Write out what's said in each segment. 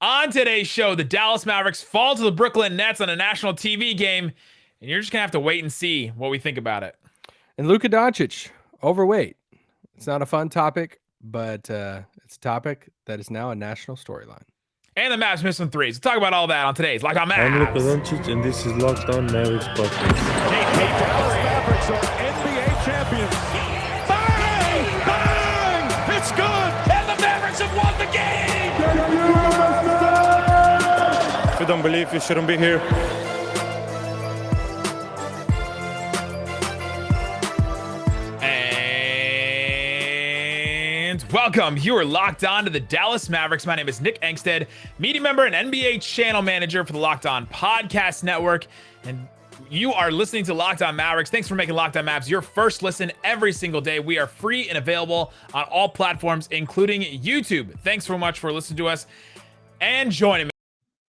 On today's show, the Dallas Mavericks fall to the Brooklyn Nets on a national TV game, and you're just going to have to wait and see what we think about it. And Luka Doncic, overweight. It's not a fun topic, but it's a topic that is now a national storyline. And the Mavs missed some threes. We'll talk about all that on today's Locked On Mavs. I'm Luka Doncic, and this is Locked On Mavericks podcast. Dallas Mavericks are NBA champions. Bang! Bang! It's good! And the Mavericks have won the game! If you don't believe, you shouldn't be here. And welcome. You are locked on to the Dallas Mavericks. My name is Nick Angstadt, media member and NBA channel manager for the Locked On Podcast Network. And you are listening to Locked On Mavericks. Thanks for making Locked On Mavs your first listen every single day. We are free and available on all platforms, including YouTube. Thanks so much for listening to us and joining me.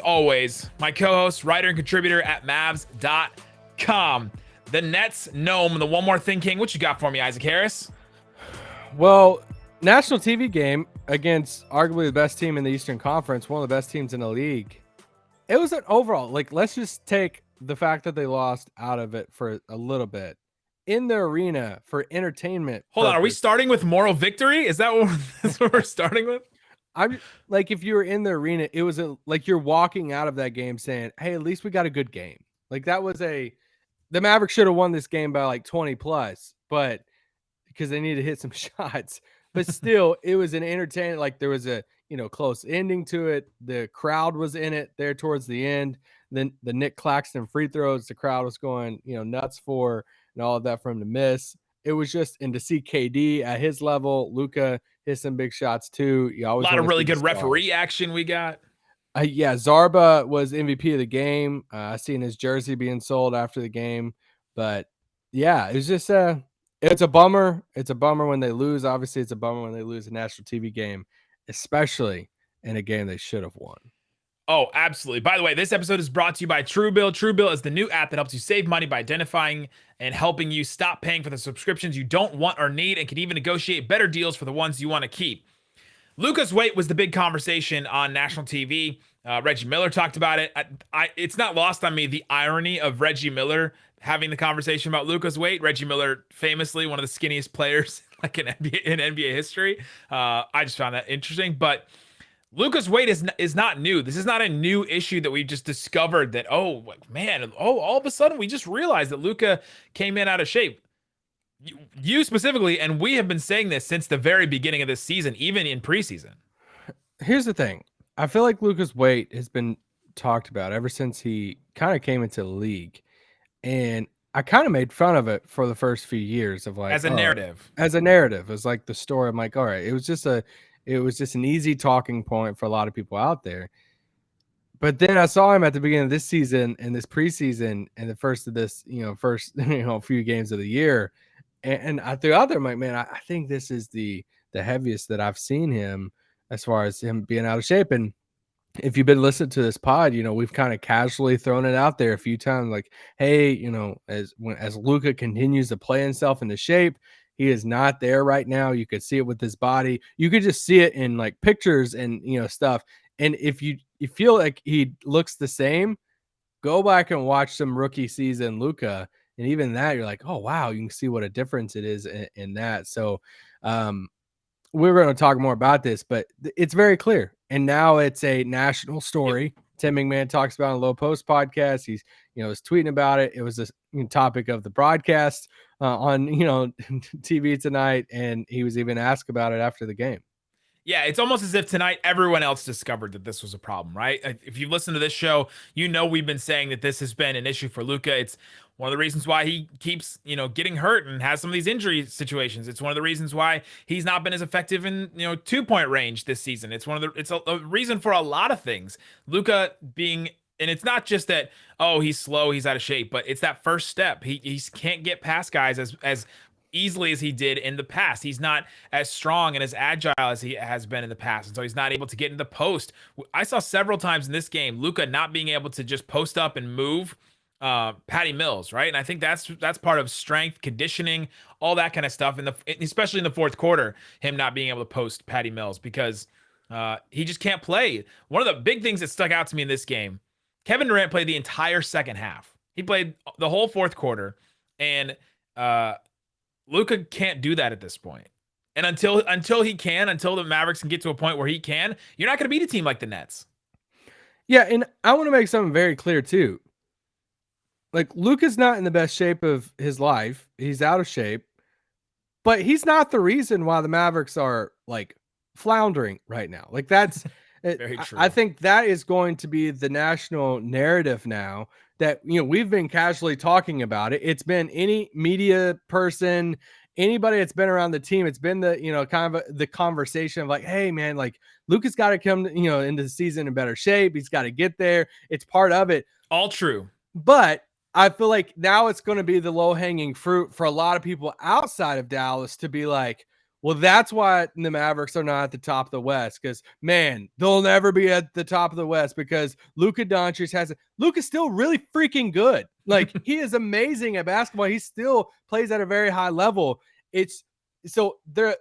Always, my co-host, writer, and contributor at Mavs.com. The Nets gnome, the one more thing king. What you got for me, Isaac Harris? Well, national TV game against arguably the best team in the Eastern Conference, one of the best teams in the league. It was an overall, let's just take the fact that they lost out of it for a little bit. In the arena for entertainment. Hold on, are we starting with moral victory? Is that that's what we're starting with? I'm like, if you were in the arena, it was like you're walking out of that game saying, hey, at least we got a good game. Like that was the Mavericks should have won this game by like 20 plus, but because they needed to hit some shots, but still it was an entertaining, like there was a, close ending to it. The crowd was in it there towards the end. Then the Nick Claxton free throws, the crowd was going, nuts for, and all of that for him to miss. It was just, and to see KD at his level, Luka hit some big shots too. You always a lot of really good referee action we got. Yeah, Zarba was MVP of the game. I seen his jersey being sold after the game, but yeah, it was just it's a bummer. It's a bummer when they lose. Obviously, it's a bummer when they lose a national TV game, especially in a game they should have won. Oh, absolutely. By the way, this episode is brought to you by Truebill. Truebill is the new app that helps you save money by identifying and helping you stop paying for the subscriptions you don't want or need, and can even negotiate better deals for the ones you want to keep. Luka's weight was the big conversation on national TV. Reggie Miller talked about it. It's not lost on me the irony of Reggie Miller having the conversation about Luka's weight. Reggie Miller, famously one of the skinniest players like in NBA history. I just found that interesting, but Luka's weight is not new. This is not a new issue that we've just discovered that, all of a sudden we just realized that Luka came in out of shape. You specifically, and we have been saying this since the very beginning of this season, even in preseason. Here's the thing. I feel like Luka's weight has been talked about ever since he kind of came into the league. And I kind of made fun of it for the first few years of like, as a narrative. As a narrative. It was like the story. I'm like, all right, it was just an easy talking point for a lot of people out there. But then I saw him at the beginning of this season and this preseason and the first of this, few games of the year. And I threw out there, I'm like, man, I think this is the heaviest that I've seen him as far as him being out of shape. And if you've been listening to this pod, we've kind of casually thrown it out there a few times, like, hey, as Luka continues to play himself into shape, he is not there right now. You could see it with his body. You could just see it in like pictures and stuff. And if you feel like he looks the same, go back and watch some rookie season Luka. And even that, you're like, oh, wow, you can see what a difference it is in that. So we're going to talk more about this, but it's very clear. And now it's a national story. Tim McMahon talks about on Low Post podcast. He's, was tweeting about it. It was a topic of the broadcast on, TV tonight. And he was even asked about it after the game. Yeah, it's almost as if tonight everyone else discovered that this was a problem, right? If you listen to this show, we've been saying that this has been an issue for Luka. It's one of the reasons why he keeps, getting hurt and has some of these injury situations. It's one of the reasons why he's not been as effective in, 2-point range this season. It's a reason for a lot of things. Luka being, and it's not just that, he's slow, he's out of shape, but it's that first step. He can't get past guys as easily as he did in the past. He's not as strong and as agile as he has been in the past, and so he's not able to get in the post. I saw several times in this game Luka not being able to just post up and move Patty Mills, right? And I think that's part of strength, conditioning, all that kind of stuff, especially in the fourth quarter, him not being able to post Patty Mills, because He just can't play. One of the big things that stuck out to me in this game, Kevin Durant played the entire second half. He played the whole fourth quarter, and Luka can't do that at this point. And until the Mavericks can get to a point where he can, you're not going to beat a team like the Nets. Yeah, and I want to make something very clear too. Like, Luka's not in the best shape of his life. He's out of shape, but he's not the reason why the Mavericks are like floundering right now. Like, that's Very true. I think that is going to be the national narrative now, that, we've been casually talking about it. It's been any media person, anybody that's been around the team. It's been the, kind of the conversation of like, hey man, like, Luka's got to come, into the season in better shape. He's got to get there. It's part of it. All true. But I feel like now it's going to be the low hanging fruit for a lot of people outside of Dallas to be like, well, that's why the Mavericks are not at the top of the West, because, man, they'll never be at the top of the West because Luka Doncic Luka's still really freaking good. Like, he is amazing at basketball. He still plays at a very high level. It's so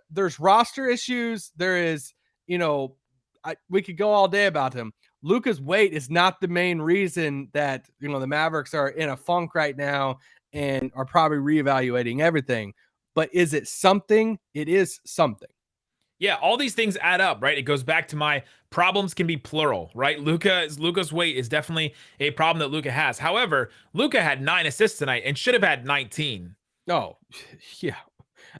there's roster issues. There is, we could go all day about him. Luka's weight is not the main reason that, the Mavericks are in a funk right now and are probably reevaluating everything. But is it something? It is something. Yeah, all these things add up, right? It goes back to my problems can be plural, right? Luka's weight is definitely a problem that Luka has. However, Luka had 9 assists tonight and should have had 19. Oh, yeah.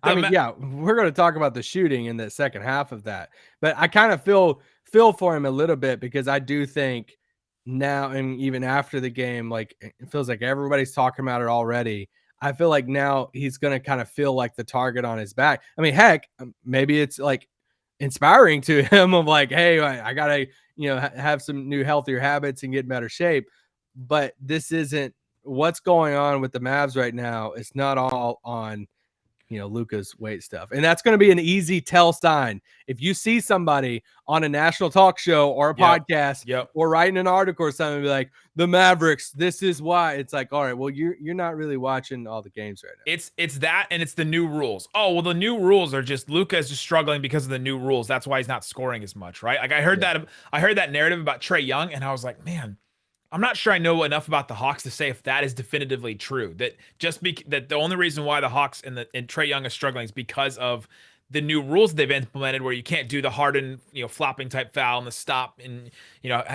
I mean, yeah, we're going to talk about the shooting in the second half of that. But I kind of feel for him a little bit, because I do think now, and even after the game, like, it feels like everybody's talking about it already. I feel like now he's going to kind of feel like the target on his back. I mean, heck, maybe it's like inspiring to him of like, hey, I got to, have some new healthier habits and get in better shape. But this isn't what's going on with the Mavs right now. It's not all on, Luka's weight stuff. And that's going to be an easy tell sign. If you see somebody on a national talk show or a podcast or writing an article or something, be like, the Mavericks, this is why. It's like, all right, well, you're not really watching all the games right now. It's that, and it's the new rules. Oh, well, the new rules are just Luka is just struggling because of the new rules. That's why he's not scoring as much, right? Like, I heard that narrative about Trae Young, and I was like, man, I'm not sure I know enough about the Hawks to say if that is definitively true. That that the only reason why the Hawks and Trae Young is struggling is because of the new rules they've implemented, where you can't do the Harden, flopping type foul and the stop and,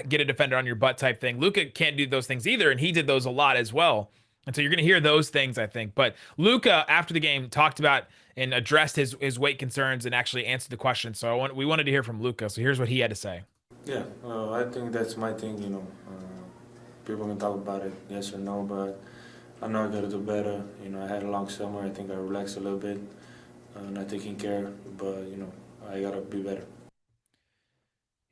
get a defender on your butt type thing. Luka can't do those things either, and he did those a lot as well. And so you're going to hear those things, I think. But Luka, after the game, talked about and addressed his weight concerns and actually answered the question. So we wanted to hear from Luka. So here's what he had to say. Yeah, I think that's my thing, people can talk about it, yes or no, but I know I got to do better. I had a long summer. I think I relaxed a little bit, not taking care, but, I got to be better.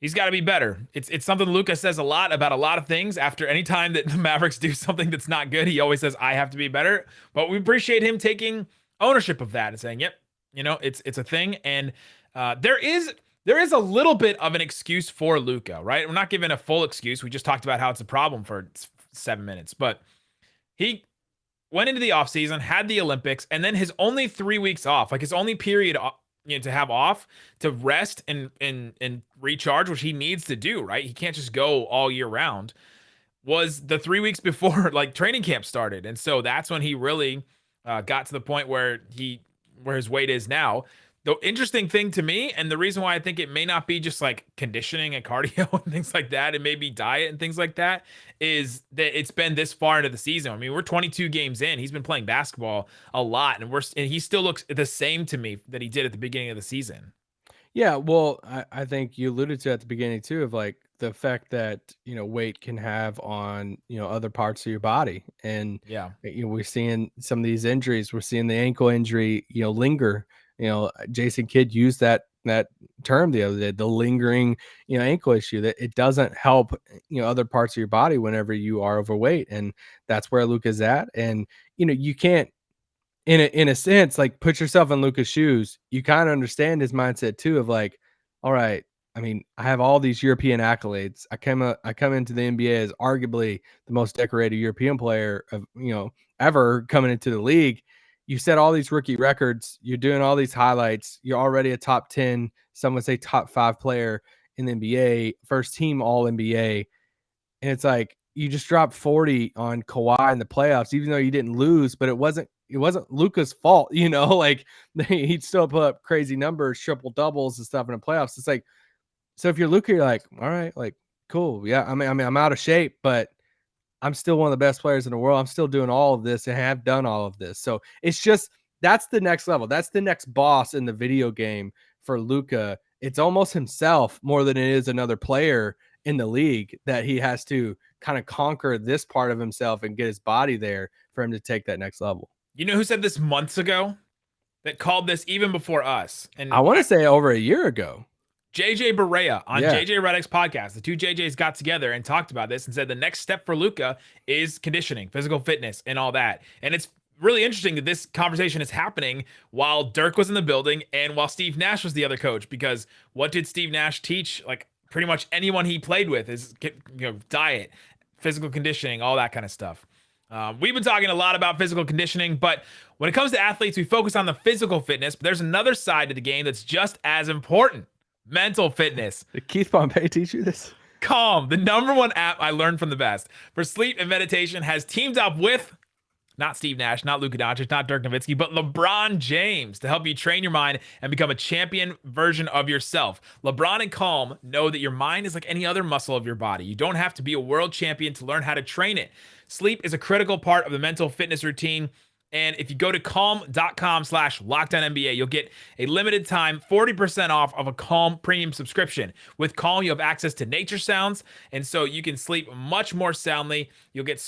He's got to be better. It's something Luka says a lot about a lot of things. After any time that the Mavericks do something that's not good, he always says, I have to be better. But we appreciate him taking ownership of that and saying, yep, it's a thing. And there is a little bit of an excuse for Luka, right? We're not giving a full excuse. We just talked about how it's a problem for 7 minutes. But he went into the offseason, had the Olympics, and then his only 3 weeks off, like his only period to have off, to rest and recharge, which he needs to do, right? He can't just go all year round, was the 3 weeks before like training camp started. And so that's when he really got to the point where his weight is now. The interesting thing to me, and the reason why I think it may not be just like conditioning and cardio and things like that, it may be diet and things like that, is that it's been this far into the season. I mean, we're 22 games in. He's been playing basketball a lot, and he still looks the same to me that he did at the beginning of the season. Yeah, well, I think you alluded to at the beginning too, of like the effect that weight can have on other parts of your body. And yeah, we're seeing some of these injuries. We're seeing the ankle injury linger. Jason Kidd used that term the other day, the lingering ankle issue, that it doesn't help other parts of your body whenever you are overweight. And that's where Luka's at. And you can't, in a sense, like, put yourself in Luka's shoes. You kind of understand his mindset too, of like, all right, I mean, I have all these European accolades. I come into the NBA as arguably the most decorated European player of ever coming into the league. You set all these rookie records. You're doing all these highlights. You're already a top 10, some would say top 5 player in the NBA, first team All NBA, and it's like you just dropped 40 on Kawhi in the playoffs, even though you didn't lose, but it wasn't Luka's fault, like he'd still put up crazy numbers, triple doubles and stuff in the playoffs. It's like, so if you're Luka, you're like, all right, like cool, yeah. I mean, I'm out of shape, but I'm still one of the best players in the world. I'm still doing all of this and have done all of this. So it's just, that's the next level. That's the next boss in the video game for Luka. It's almost himself more than it is another player in the league that he has to kind of conquer this part of himself and get his body there for him to take that next level. You know who said this months ago? That called this even before us? And I want to say over a year ago. JJ Barea on Yeah. JJ Redick's podcast. The two JJs got together and talked about this and said the next step for Luka is conditioning, physical fitness, and all that. And it's really interesting that this conversation is happening while Dirk was in the building and while Steve Nash was the other coach, because what did Steve Nash teach? Like pretty much anyone he played with is, diet, physical conditioning, all that kind of stuff. We've been talking a lot about physical conditioning, but when it comes to athletes, we focus on the physical fitness, but there's another side to the game that's just as important. Mental fitness. Did Keith Pompey teach you this? Calm, the #1 app I learned from the best for sleep and meditation, has teamed up with not Steve Nash, not Luka Doncic, not Dirk Nowitzki, but LeBron James to help you train your mind and become a champion version of yourself. LeBron and Calm know that your mind is like any other muscle of your body. You don't have to be a world champion to learn how to train it. Sleep is a critical part of the mental fitness routine. And if you go to calm.com/LockedOnNBA, you'll get a limited time 40% off of a Calm premium subscription. With Calm, you have access to nature sounds, and so you can sleep much more soundly. You'll get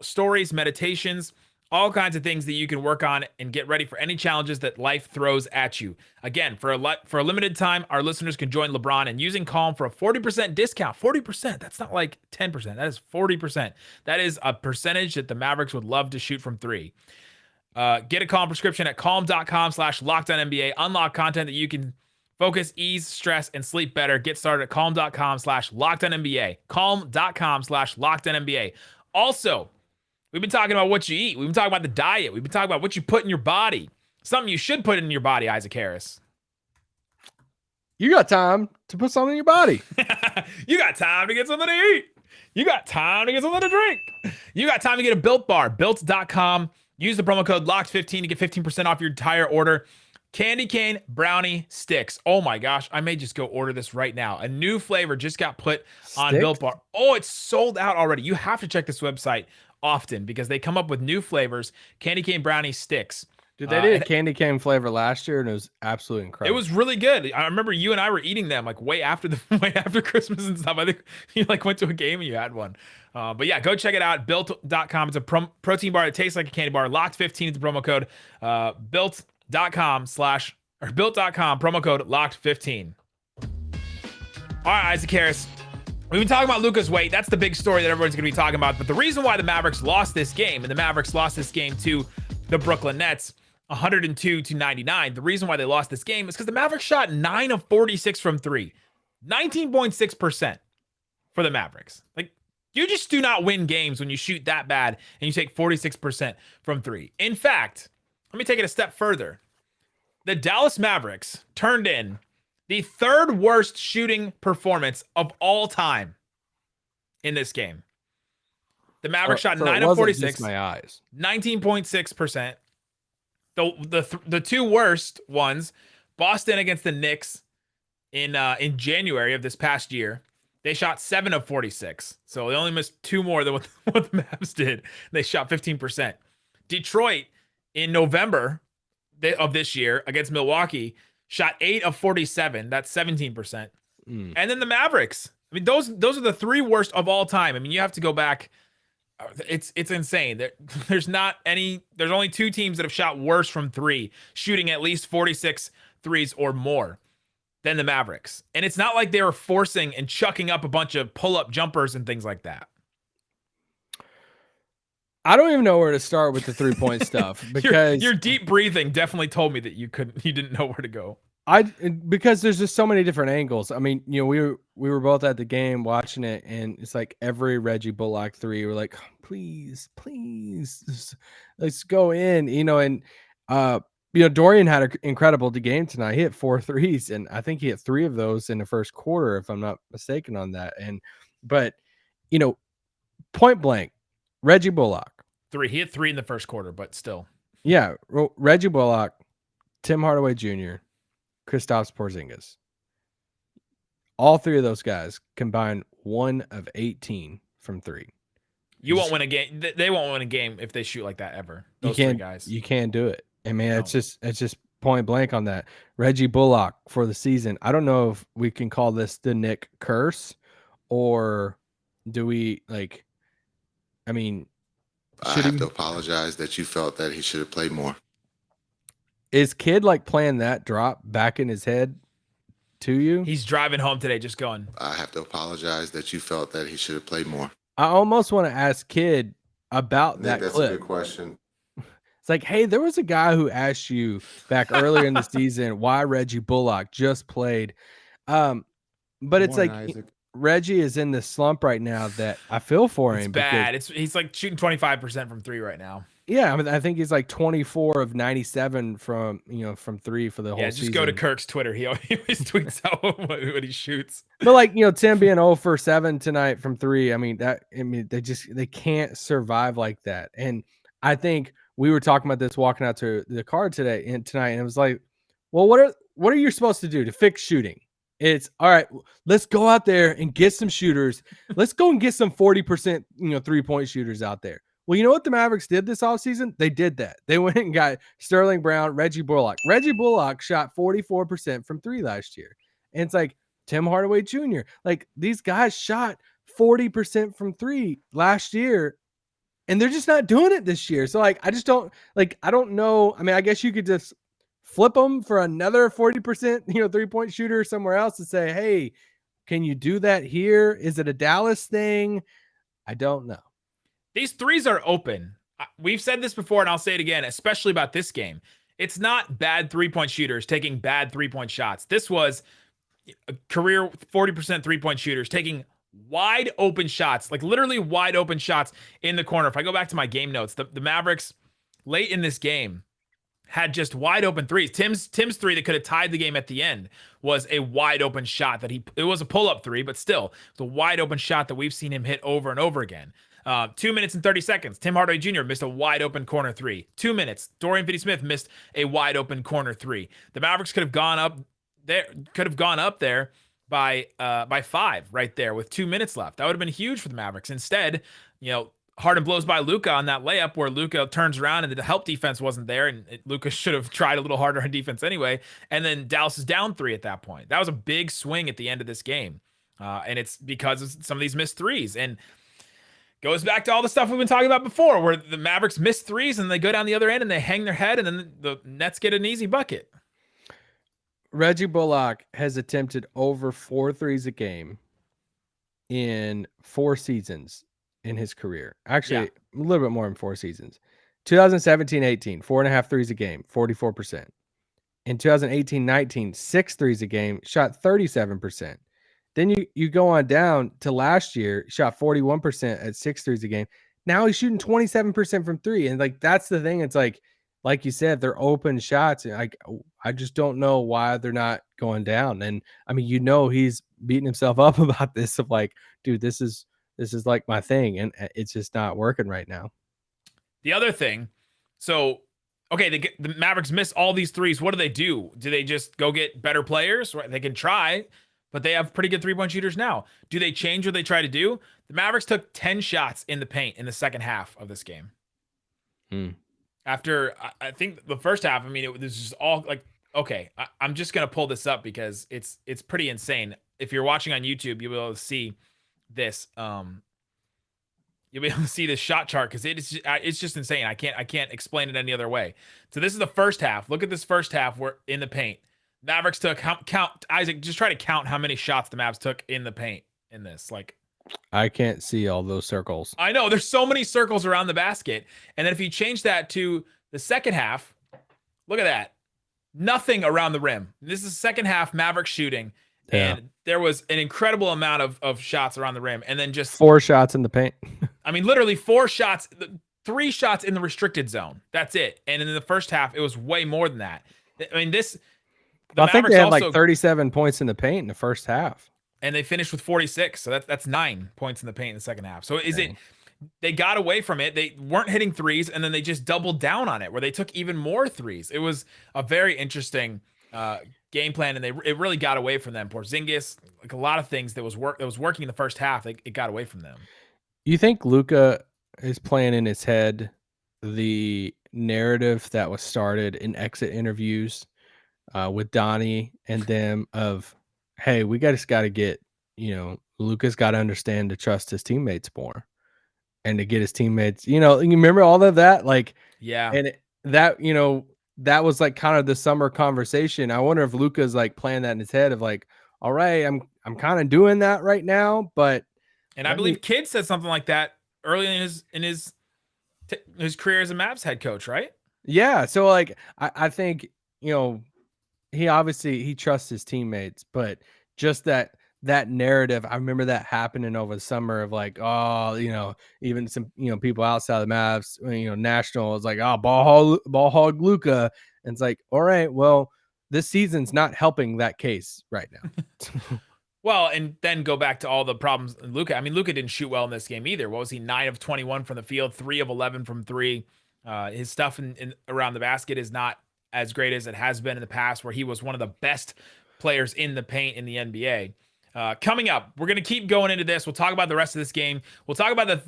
stories, meditations, all kinds of things that you can work on and get ready for any challenges that life throws at you. Again, for a limited time, our listeners can join LeBron and using Calm for a 40% discount. 40%, that's not like 10%. That is 40%. That is a percentage that the Mavericks would love to shoot from three. Get a Calm prescription at calm.com/LockedOnNBA. Unlock content that you can focus, ease, stress, and sleep better. Get started at calm.com/LockedOnNBA. Calm.com/LockedOnNBA. Also, we've been talking about what you eat. We've been talking about the diet. We've been talking about what you put in your body. Something you should put in your body, Isaac Harris. You got time to put something in your body. You got time to get something to eat. You got time to get something to drink. You got time to get a Built Bar. Built.com. Use the promo code LOCKED15 to get 15% off your entire order. Candy cane brownie sticks. Oh my gosh, I may just go order this right now. A new flavor just got put on Built Bar. Oh, it's sold out already. You have to check this website often because they come up with new flavors. Candy cane brownie sticks. Dude, they did a candy cane flavor last year and it was absolutely incredible. It was really good. I remember you and I were eating them like way after Christmas and stuff. I think you like went to a game and you had one. But yeah, go check it out. Built.com. It's a protein bar that tastes like a candy bar. Locked15 is the promo code. Built.com promo code Locked15. All right, Isaac Harris. We've been talking about Luka's weight. That's the big story that everyone's going to be talking about. But the reason why the Mavericks lost this game, and the Mavericks lost this game to the Brooklyn Nets, 102-99. The reason why they lost this game is because the Mavericks shot 9 of 46 from three. 19.6% for the Mavericks. Like, you just do not win games when you shoot that bad and you take 46% from three. In fact, let me take it a step further. The Dallas Mavericks turned in the third worst shooting performance of all time in this game. The Mavericks shot 9 of 46. My eyes. 19.6%. The two worst ones, Boston against the Knicks in January of this past year. They shot 7 of 46. So they only missed two more than what the Mavs did. They shot 15%. Detroit in November of this year against Milwaukee shot 8 of 47. That's 17%. And then the Mavericks. I mean, those are the three worst of all time. I mean, you have to go back. It's insane. There's only two teams that have shot worse from three, shooting at least 46 threes or more than the Mavericks. And it's not like they were forcing and chucking up a bunch of pull-up jumpers and things like that. I don't even know where to start with the 3-point stuff because your deep breathing definitely told me that you didn't know where to go. Because there's just so many different angles. I mean, we were both at the game watching it, and it's like every Reggie Bullock three, we're like, please, let's go in, and Dorian had an incredible game tonight. He hit 4 threes, and I think he hit 3 of those in the first quarter, if I'm not mistaken on that. But point blank, Reggie Bullock. 3. He hit 3 in the first quarter, but still. Yeah, Reggie Bullock, Tim Hardaway Jr., Kristaps Porzingis. All 3 of those guys combined 1 of 18 from 3. You won't win a game. They won't win a game if they shoot like that ever. Those 3 guys. You can't do it. And man, it's just point blank on that. Reggie Bullock for the season. I don't know if we can call this the Nick curse, or do we I have to apologize that you felt that he should have played more. Is Kid playing that drop back in his head to you? He's driving home today, just going. I have to apologize that you felt that he should have played more. I almost want to ask Kid about that That's clip. a good question. It's hey, there was a guy who asked you back earlier in the season why Reggie Bullock just played. But it's Isaac. Reggie is in this slump right now that I feel for him. It's bad. He's shooting 25% from 3 right now. Yeah, I think he's 24 of 97 from 3 for the whole season. Yeah, just go to Kirk's Twitter. He always tweets out what he shoots. But Tim being 0 for 7 tonight from 3, they can't survive like that. And I think we were talking about this walking out to the car tonight, and it was well, what are you supposed to do to fix shooting? It's all right. Let's go out there and get some shooters. Let's go and get some 40%, 3-point shooters out there. Well, you know what the Mavericks did this offseason? They did that. They went and got Sterling Brown, Reggie Bullock. Reggie Bullock shot 44% from 3 last year. And it's Tim Hardaway Jr. These guys shot 40% from 3 last year, and they're just not doing it this year. So I just don't I don't know. I guess you could just flip them for another 40%, 3-point shooter somewhere else and say, hey, can you do that here? Is it a Dallas thing? I don't know. These threes are open. We've said this before, and I'll say it again, especially about this game. It's not bad 3-point shooters taking bad 3-point shots. This was a career 40% 3-point shooters taking wide open shots, literally wide open shots in the corner. If I go back to my game notes, the Mavericks late in this game had just wide open threes. Tim's 3 that could have tied the game at the end was a wide open shot it was a pull-up 3, but still, it's a wide open shot that we've seen him hit over and over again. 2 minutes and 30 seconds. Tim Hardaway Jr. missed a wide open corner 3. 2 minutes. Dorian Finney-Smith missed a wide open corner 3. The Mavericks could have gone up there by 5 right there with 2 minutes left. That would have been huge for the Mavericks. Instead, Harden blows by Luka on that layup where Luka turns around and the help defense wasn't there, and Luka should have tried a little harder on defense anyway. And then Dallas is down 3 at that point. That was a big swing at the end of this game, and it's because of some of these missed threes. And goes back to all the stuff we've been talking about before, where the Mavericks miss threes and they go down the other end and they hang their head, and then the Nets get an easy bucket. Reggie Bullock has attempted over 4 threes a game in 4 seasons in his career. Actually, a little bit more than 4 seasons. 2017-18, 4.5 threes a game, 44%. In 2018-19, 6 threes a game, shot 37%. Then you go on down to last year, shot 41% at 6 threes a game. Now he's shooting 27% from 3. And that's the thing. It's like you said, they're open shots. And I just don't know why they're not going down. And he's beating himself up about this of dude, this is my thing. And it's just not working right now. The other thing, so, okay, the Mavericks miss all these threes. What do? Do they just go get better players? Right? They can try, but they have pretty good 3-point shooters now. Do they change what they try to do? The Mavericks took 10 shots in the paint in the second half of this game. After, I think the first half, it was just all okay, I'm just going to pull this up because it's pretty insane. If you're watching on YouTube, you'll be able to see this. You'll be able to see this shot chart because it's just insane. I can't explain it any other way. So this is the first half. Look at this first half. We're in the paint. Mavericks took count Isaac. Just try to count how many shots the Mavs took in the paint in this. I can't see all those circles. I know there's so many circles around the basket. And then if you change that to the second half, look at that. Nothing around the rim. This is the second half Mavericks shooting. Yeah. And there was an incredible amount of shots around the rim. And then just 4 shots in the paint. Literally 4 shots. 3 shots in the restricted zone. That's it. And in the first half, it was way more than that. I mean, I think they had like 37 points in the paint in the first half. And they finished with 46. So that's 9 points in the paint in the second half. So they got away from it. They weren't hitting threes, and then they just doubled down on it where they took even more threes. It was a very interesting game plan, and it really got away from them. Porzingis, like a lot of things that was working in the first half, it got away from them. You think Luka is playing in his head the narrative that was started in exit interviews with Donnie and them of, hey, we just got to get, Luka's got to understand to trust his teammates more and to get his teammates, you remember all of that? Like, yeah. And that was like kind of the summer conversation. I wonder if Luka's like playing that in his head of like, all right, I'm kind of doing that right now, but. And I believe Kidd said something like that early in his career as a Mavs head coach, right? Yeah. So like, I think, he trusts his teammates, but just that narrative, I remember that happening over the summer of like, oh, even some, people outside the Mavs, national was like, oh, ball hog Luka. And it's like, all right, well, this season's not helping that case right now. Well, and then go back to all the problems. Luka, I mean, Luka didn't shoot well in this game either. What was he? 9 of 21 from the field, 3 of 11 from 3. His stuff in around the basket is not as great as it has been in the past, where he was one of the best players in the paint in the NBA. Coming up, we're going to keep going into this. We'll talk about the rest of this game. We'll talk about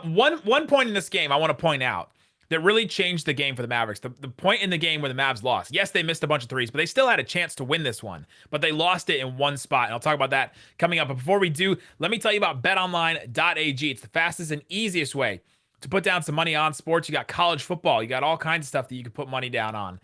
one point in this game I want to point out that really changed the game for the Mavericks. The point in the game where the Mavs lost. Yes, they missed a bunch of threes, but they still had a chance to win this one. But they lost it in one spot, and I'll talk about that coming up. But before we do, let me tell you about betonline.ag. It's the fastest and easiest way to put down some money on sports. You got college football. You got all kinds of stuff that you can put money down on.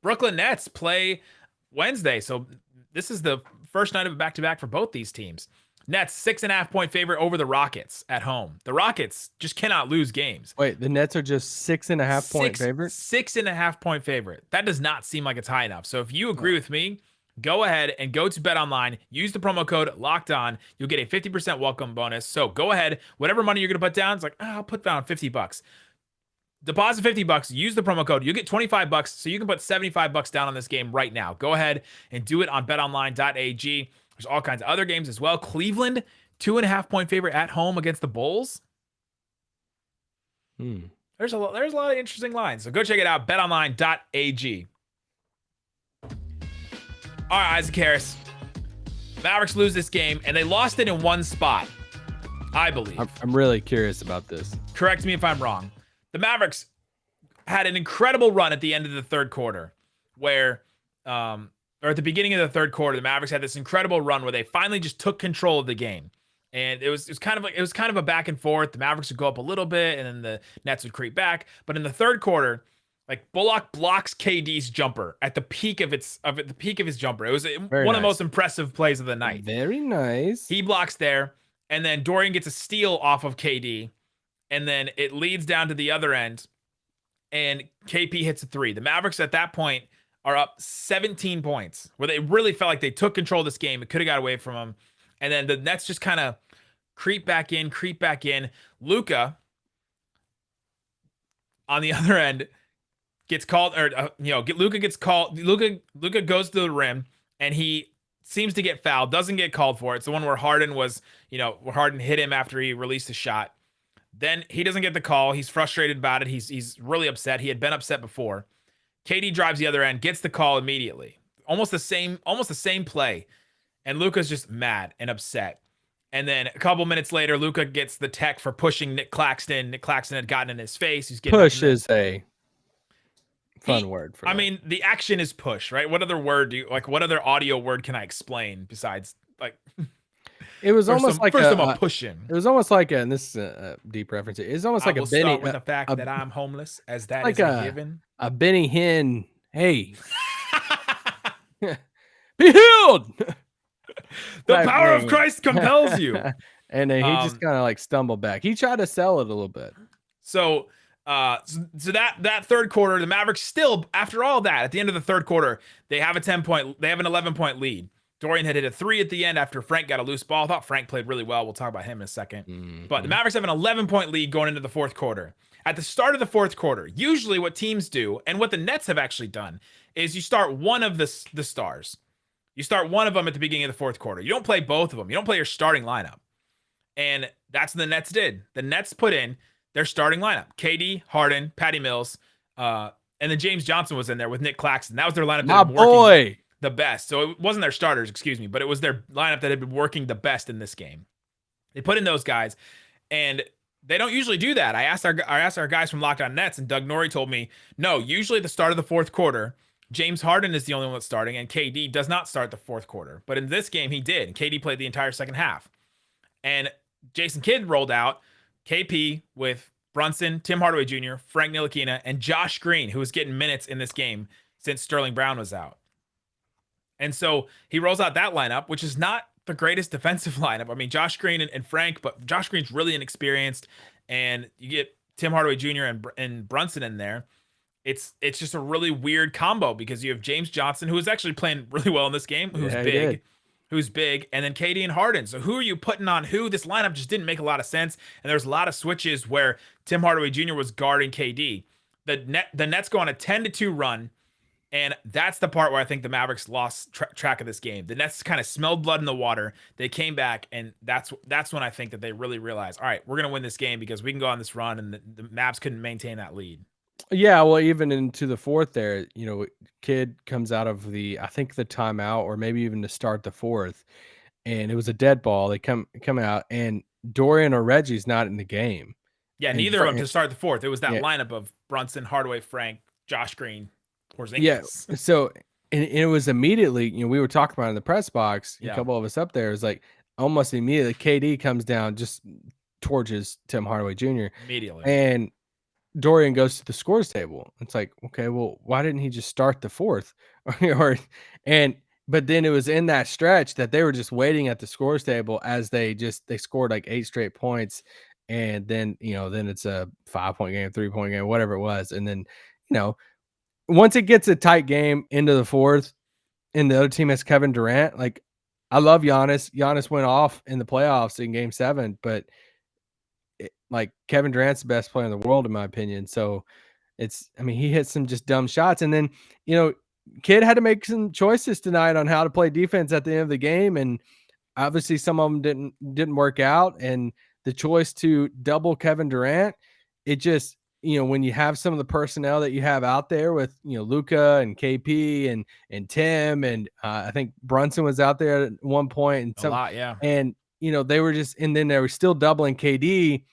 Brooklyn Nets play Wednesday, so this is the first night of a back-to-back for both these teams. Nets 6.5-point favorite over the Rockets at home. The Rockets just cannot lose games. Wait, the Nets are just 6.5-point favorite? 6.5-point favorite. That does not seem like it's high enough. So if you agree with me, go ahead and go to BetOnline. Use the promo code LOCKEDON. You'll get a 50% welcome bonus. So go ahead. Whatever money you're going to put down, it's like, I'll put down $50. Deposit $50. Use the promo code. You'll get $25. So you can put $75 down on this game right now. Go ahead and do it on betonline.ag. There's all kinds of other games as well. Cleveland, 2.5-point favorite at home against the Bulls. There's a lot of interesting lines. So go check it out. betonline.ag. All right, Isaac Harris. Mavericks lose this game, and they lost it in one spot, I believe. I'm really curious about this. Correct me if I'm wrong. The Mavericks had an incredible run at the end of the third quarter where or at the beginning of the third quarter, the Mavericks had this incredible run where they finally just took control of the game. And it was kind of a back and forth. The Mavericks would go up a little bit, and then the Nets would creep back. But in the third quarter, like Bullock blocks KD's jumper at the peak of his jumper. It was one of the most impressive plays of the night. Very nice. He blocks there, and then Dorian gets a steal off of KD, and then it leads down to the other end, and KP hits a 3. The Mavericks at that point are up 17 points, where they really felt like they took control of this game. It could have got away from them. And then the Nets just kind of creep back in. Luka, on the other end, gets called, or Luka gets called. Luka goes to the rim, and he seems to get fouled. Doesn't get called for it. It's the one where Harden where Harden hit him after he released a shot. Then he doesn't get the call. He's frustrated about it. He's really upset. He had been upset before. KD drives the other end, gets the call immediately. Almost the same play. And Luka's just mad and upset. And then a couple minutes later, Luka gets the tech for pushing Nick Claxton. Nick Claxton had gotten in his face. He's getting push is a fun word for that. I mean, the action is push, right? What other audio word can I explain besides like it was almost like pushing. It was almost like and this is a deep reference. It's almost like a Benny start with the fact that I'm homeless, as that like is a given. A Benny Hinn, hey. Be healed. The power of Christ compels you. And then he just kind of like stumbled back. He tried to sell it a little bit. So that third quarter, the Mavericks still, after all that, at the end of the third quarter, they have an 11-point lead. Dorian had hit a 3 at the end after Frank got a loose ball. I thought Frank played really well. We'll talk about him in a second. But the Mavericks have an 11-point lead going into the fourth quarter. At the start of the fourth quarter, usually what teams do, and what the Nets have actually done, is you start one of the stars. You start one of them at the beginning of the fourth quarter. You don't play both of them. You don't play your starting lineup. And that's what the Nets did. The Nets put in their starting lineup. KD, Harden, Patty Mills, and then James Johnson was in there with Nick Claxton. That was their lineup that had been working the best. So it wasn't their starters, excuse me, but it was their lineup that had been working the best in this game. They put in those guys, and they don't usually do that. I asked our guys from Locked On Nets, and Doug Norrie told me, no, usually at the start of the fourth quarter, James Harden is the only one that's starting, and KD does not start the fourth quarter. But in this game, he did. KD played the entire second half. And Jason Kidd rolled out KP with Brunson, Tim Hardaway Jr., Frank Ntilikina, and Josh Green, who was getting minutes in this game since Sterling Brown was out. And so he rolls out that lineup, which is not the greatest defensive lineup. I mean, Josh Green and Frank, but Josh Green's really inexperienced, and you get Tim Hardaway Jr. and Brunson in there. It's just a really weird combo because you have James Johnson, who is actually playing really well in this game, who's big, and then KD and Harden. So who are you putting on who? This lineup just didn't make a lot of sense, and there's a lot of switches where Tim Hardaway Jr. was guarding KD. The Nets go on a 10-2 run, and that's the part where I think the Mavericks lost track of this game. The Nets kind of smelled blood in the water. They came back, and that's when I think that they really realized, all right, we're going to win this game because we can go on this run, and the Mavs couldn't maintain that lead. Yeah, well, even into the fourth there, Kidd comes out of I think the timeout, or maybe even to start the fourth, and it was a dead ball. They come out, and Dorian or Reggie's not in the game. Yeah, and neither of them to start the fourth. It was that lineup of Brunson, Hardaway, Frank, Josh Green, Porzingis. Yeah, so and it was immediately, we were talking about it in the press box, a couple of us up there, it was like almost immediately KD comes down, just torches Tim Hardaway Jr. Immediately. And Dorian goes to the scores table. It's like, okay, well, why didn't he just start the fourth? But then it was in that stretch that they were just waiting at the scores table as they scored like 8 straight points. And then, then it's a 5-point game, 3-point game, whatever it was. And then, once it gets a tight game into the fourth and the other team has Kevin Durant, like, I love Giannis. Giannis went off in the playoffs in Game 7, but like Kevin Durant's the best player in the world, in my opinion. So he hit some just dumb shots. And then, Kidd had to make some choices tonight on how to play defense at the end of the game. And obviously some of them didn't work out. And the choice to double Kevin Durant, it just, when you have some of the personnel that you have out there with, Luka and KP and Tim, and I think Brunson was out there at one point, and a lot, yeah. And, they were just, and then they were still doubling KD.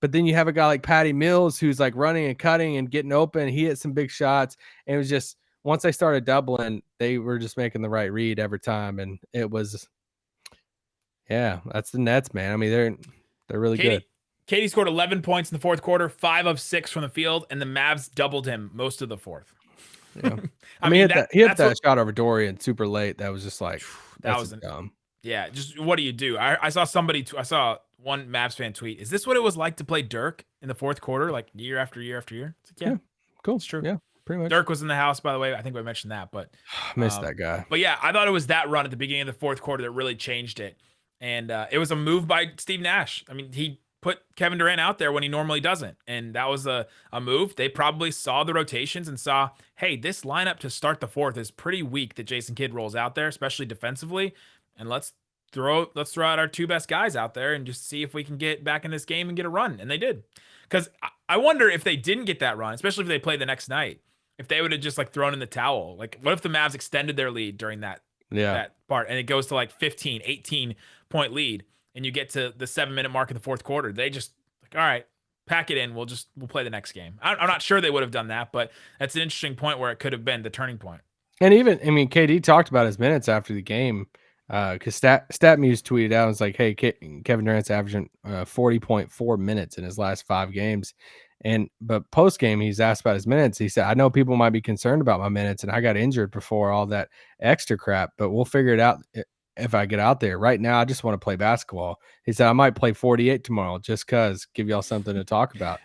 But then you have a guy like Patty Mills who's like running and cutting and getting open. He hit some big shots. And it was just, once they started doubling, they were just making the right read every time. And it was, that's the Nets, man. I mean, they're really good. KD scored 11 points in the fourth quarter, 5 of 6 from the field, and the Mavs doubled him most of the fourth. Yeah. he hit that shot over Dorian super late. That was just like, that was dumb. Yeah, just what do you do? I saw I saw one Mavs fan tweet, is this what it was like to play Dirk in the fourth quarter, like year after year after year? It's like, yeah, cool. It's true. Yeah, pretty much. Dirk was in the house, by the way. I think we mentioned that, but missed that guy. But yeah, I thought it was that run at the beginning of the fourth quarter that really changed it. And it was a move by Steve Nash. I mean, he put Kevin Durant out there when he normally doesn't. And that was a move. They probably saw the rotations and saw, hey, this lineup to start the fourth is pretty weak that Jason Kidd rolls out there, especially defensively. And let's throw out our 2 best guys out there and just see if we can get back in this game and get a run. And they did. Because I wonder if they didn't get that run, especially if they played the next night, if they would have just like thrown in the towel. Like, what if the Mavs extended their lead during that part and it goes to like 15, 18-point lead and you get to the 7-minute mark in the fourth quarter? They just like, all right, pack it in. We'll play the next game. I'm not sure they would have done that, but that's an interesting point where it could have been the turning point. And even, KD talked about his minutes after the game. Because StatMuse tweeted out, it's like, hey, Kevin Durant's averaging 40.4 minutes in his last 5 games. But post game, he's asked about his minutes. He said, I know people might be concerned about my minutes, and I got injured before all that extra crap, but we'll figure it out if I get out there. Right now, I just want to play basketball. He said, I might play 48 tomorrow just because, give y'all something to talk about.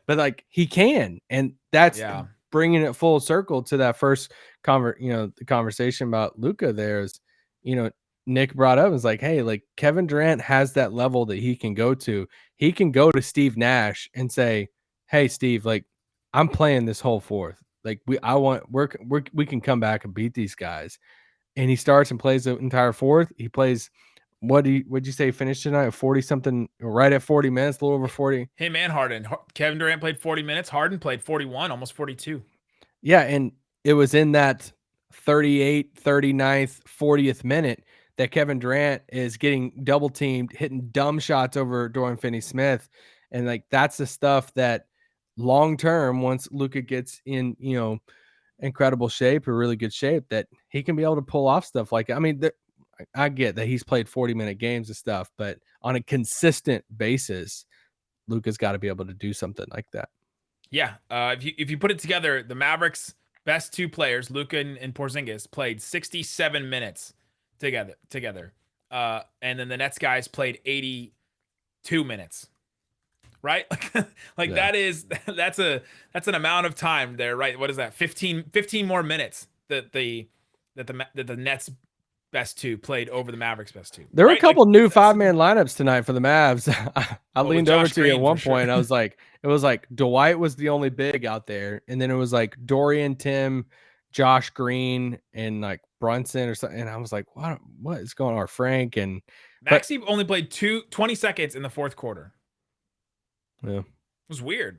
But like, he can, and that's bringing it full circle to that first the conversation about Luka. There's, Nick brought up is like, hey, like Kevin Durant has that level that he can go to. He can go to Steve Nash and say, hey, Steve, like I'm playing this whole fourth. Like we can come back and beat these guys. And he starts and plays the entire fourth. He plays what'd you say finished tonight? 40 something, right at 40 minutes, a little over 40. Him and Harden. Kevin Durant played 40 minutes. Harden played 41, almost 42. Yeah, and it was in that 38th, 39th, 40th minute that Kevin Durant is getting double teamed, hitting dumb shots over Dorian Finney-Smith. And like that's the stuff that long term, once Luka gets in, incredible shape or really good shape, that he can be able to pull off stuff like, I mean, I get that he's played 40-minute games and stuff, but on a consistent basis, Luka's got to be able to do something like that. Yeah. If you put it together, the Mavericks' best two players, Luka and Porzingis, played 67 minutes together. And then the Nets guys played 82 minutes. Right? Yeah. That's an amount of time there, right? What is that? 15 more minutes that the Nets best two played over the Mavericks best two. There were right? a couple new 5-man lineups tonight for the Mavs. I with leaned over Josh to you at Green, one for sure. point. I was like, it was like Dwight was the only big out there, and then it was like Dorian, Tim, Josh Green, and like Brunson or something. And I was like, what is going on? Or Frank and Maxey only played 20 seconds in the fourth quarter. Yeah. It was weird.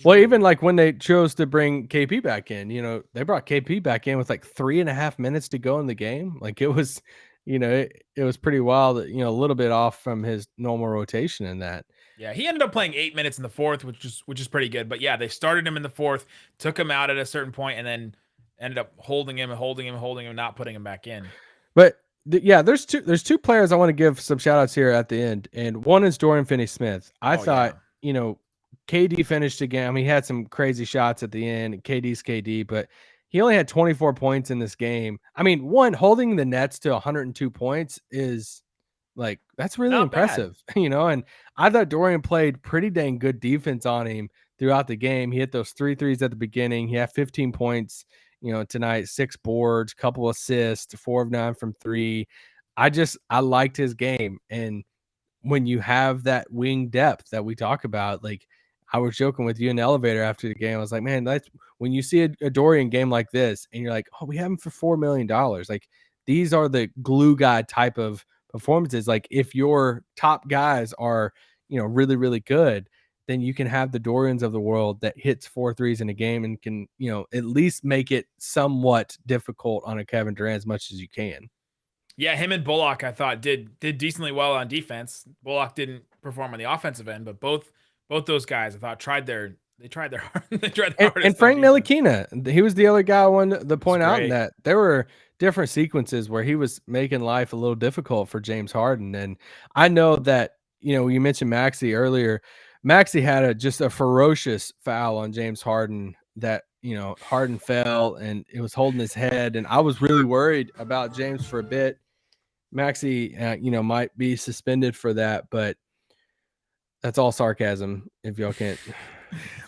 Well, even like when they chose to bring KP back in, they brought KP back in with like 3.5 minutes to go in the game. Like it was, it was pretty wild, a little bit off from his normal rotation in that. Yeah, he ended up playing 8 minutes in the fourth, which is pretty good. But yeah, they started him in the fourth, took him out at a certain point, and then ended up holding him, not putting him back in. But yeah, there's two players I want to give some shout outs here at the end. And one is Dorian Finney-Smith. I thought, KD finished again. I mean, he had some crazy shots at the end. KD's KD, but he only had 24 points in this game. I mean, holding the Nets to 102 points is like, that's really Not impressive, and I thought Dorian played pretty dang good defense on him throughout the game. He hit those 3 threes at the beginning. He had 15 points, tonight, 6 boards, couple assists, 4 of 9 from 3. I liked his game. And when you have that wing depth that we talk about, like, I was joking with you in the elevator after the game. I was like, man, that's when you see a Dorian game like this and you're like, oh, we have him for $4 million. Like these are the glue guy type of performances. Like if your top guys are, really, really good, then you can have the Dorians of the world that hits 4 threes in a game and can, at least make it somewhat difficult on a Kevin Durant as much as you can. Yeah, him and Bullock, I thought, did decently well on defense. Bullock didn't perform on the offensive end, but both those guys, I thought, tried their hardest. And Frank Ntilikina, he was the other guy I wanted to point out in that there were different sequences where he was making life a little difficult for James Harden. And I know that, you mentioned Maxey earlier. Maxey had just a ferocious foul on James Harden that, Harden fell and it was holding his head. And I was really worried about James for a bit. Maxey, might be suspended for that, but that's all sarcasm. If y'all can't.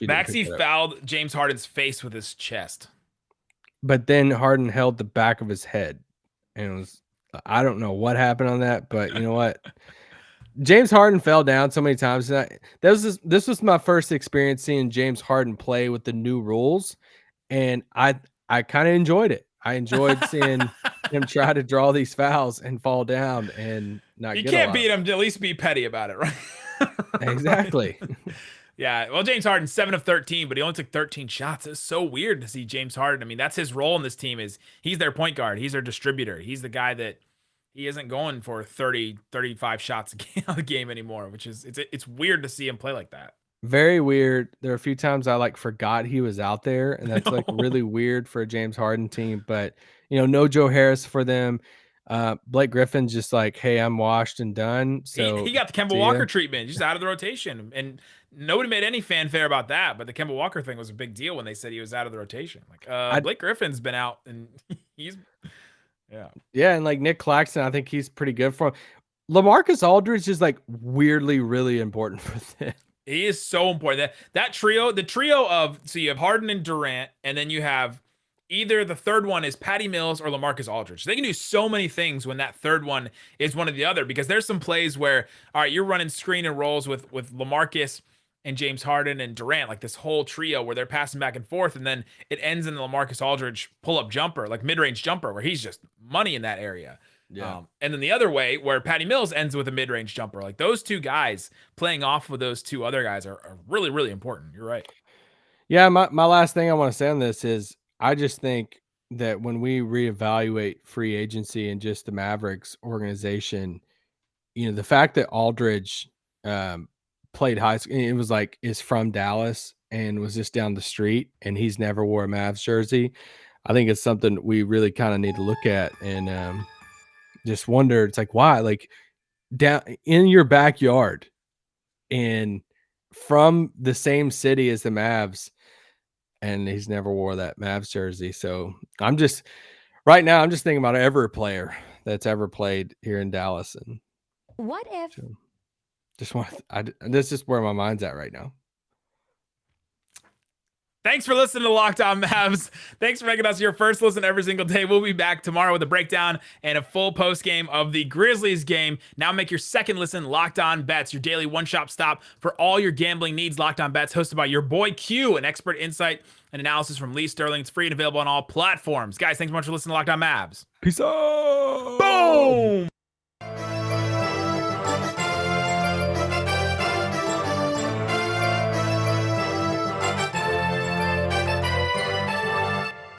Maxey fouled James Harden's face with his chest. But then Harden held the back of his head. And I don't know what happened on that, but you know what? James Harden fell down so many times. This was my first experience seeing James Harden play with the new rules. And I kind of enjoyed it. I enjoyed seeing him try to draw these fouls and fall down and not. You can't beat him to at least be petty about it, right? Exactly. Yeah. Well, James Harden 7 of 13, but he only took 13 shots. It's so weird to see James Harden. I mean, that's his role in this team. Is he's their point guard. He's their distributor. He's the guy that he isn't going for 30, 35 shots a game anymore, which is it's weird to see him play like that. Very weird. There are a few times I forgot he was out there, and that's really weird for a James Harden team. But no Joe Harris for them. Blake Griffin's just like, hey, I'm washed and done. So he got the Kemba Walker treatment. He's out of the rotation, and nobody made any fanfare about that. But the Kemba Walker thing was a big deal when they said he was out of the rotation. Like Blake Griffin's been out, and he's and like Nick Claxton, I think he's pretty good for him. LaMarcus Aldridge is like weirdly really important for them. He is so important. That trio, the trio of, so you have Harden and Durant, and then you have either the third one is Patty Mills or LaMarcus Aldridge. They can do so many things when that third one is one or the other, because there's some plays where, all right, you're running screen and rolls with LaMarcus and James Harden and Durant, like this whole trio where they're passing back and forth, and then it ends in the LaMarcus Aldridge pull-up jumper, like mid-range jumper, where he's just money in that area. Yeah. And then the other way where Patty Mills ends with a mid-range jumper. Like those two guys playing off of those two other guys are really, really important. You're right. Yeah, my last thing I want to say on this is I just think that when we reevaluate free agency and just the Mavericks organization, the fact that Aldridge played high school, it was like is from Dallas and was just down the street, and he's never wore a Mavs jersey. I think it's something we really kind of need to look at and just wonder. It's like, why? Like down in your backyard and from the same city as the Mavs, and he's never wore that Mavs jersey. So I'm just thinking about every player that's ever played here in Dallas. And what if this is where my mind's at right now. Thanks for listening to Locked On Mavs. Thanks for making us your first listen every single day. We'll be back tomorrow with a breakdown and a full post game of the Grizzlies game. Now make your second listen Locked On Bets, your daily one-stop stop for all your gambling needs. Locked On Bets, hosted by your boy Q, an expert insight and analysis from Lee Sterling. It's free and available on all platforms. Guys, thanks so much for listening to Locked On Mavs. Peace out. Boom!